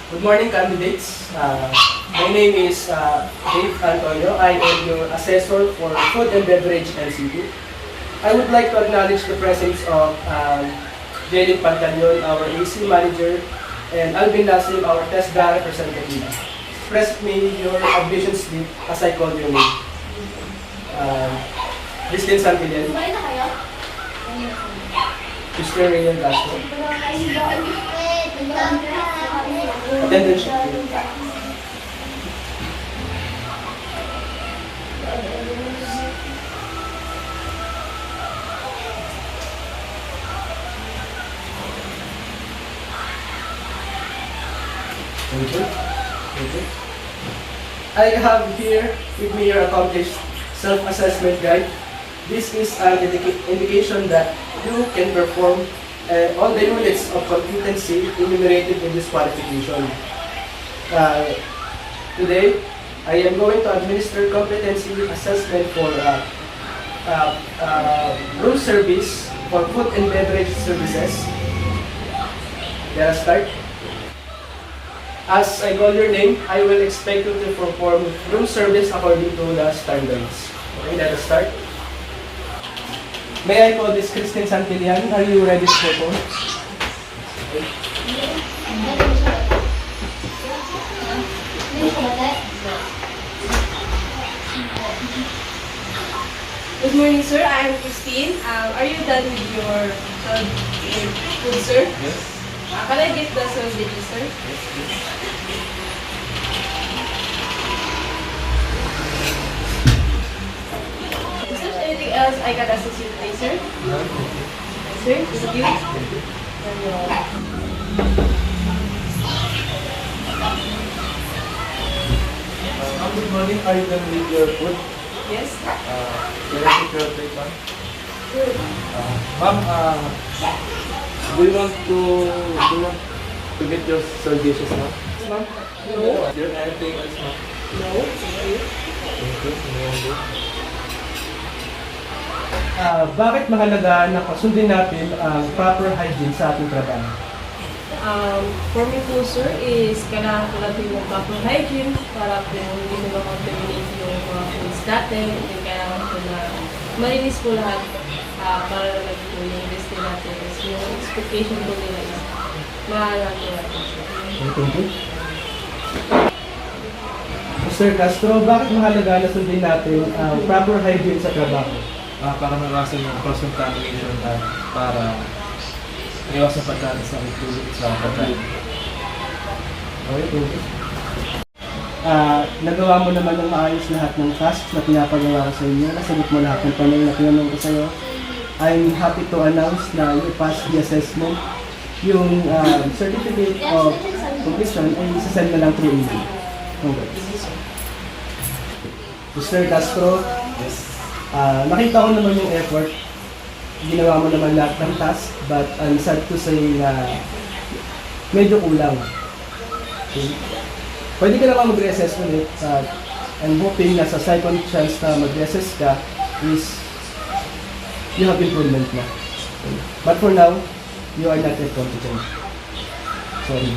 Good morning, candidates. My name is Dave Antonio. I am your assessor for Food and Beverage NCT. I would like to acknowledge the presence of Jelly Pantaleon, our AC manager, and Alvin Nasim, our test data representative. Express me your admission slip as I call your name. Christine Santillan, Mr. Rayon Castro, attendance sheet. Thank you. Thank you. I have here with me your accomplished self-assessment guide. This is an indication that you can perform all the units of competency enumerated in this qualification. Today, I am going to administer competency assessment for room service for food and beverage services. Let us start. As I call your name, I will expect you to perform room service according to the standards. Okay, let us start. May I call this Christine Santillan? Are you ready to perform? Good morning, sir. I am Christine. Are you done with your food, sir? Yes. Can I get the sandwich, sir? Yes, please. Is there anything else I can assist you today, sir? No, Sir, thank you. good morning. Are you done with your food? Yes. Can I take your plate, ma'am? Good. Ma'am, do you want to get your services now? Ma'am? No. Is there anything else, ma'am? No, thank you. Thank you. No. Bakit mahalaga na sundin natin ang proper hygiene sa ating trabaho? For me po, sir, is kailangan ko natin yung proper hygiene para po hindi mo makontaminate yung mga foods natin. And kailangan ko na malinis po lahat para naman po yung listing natin is yung expectation po nila is mahalang po natin, sir. Thank you. Mr. Castro, bakit mahalaga na sundin natin ang proper hygiene sa trabaho? Para maiwasan yung cross-contamination at para iwasan pagkain sa itulog sa pagkain. Okay, thank you. Nagawa mo naman ng maayos lahat ng tasks na pinapagawa ko sa inyo. Nasagot mo lahat ng tanong na tinanong ko sa iyo. I'm happy to announce na you passed the assessment. Yung certificate of completion ay isasend na lang through email. Congrats. Mr. Castro, Yes. nakita ko naman yung effort. Ginawa mo naman lahat ng task, but I'm sad to say na medyo kulang. Okay. Pwede ka naman mag-reassess ulit. I'm hoping na sa second chance na mag-reassess ka is you have improvement na. Okay. But for now, you are not yet competent. Sorry.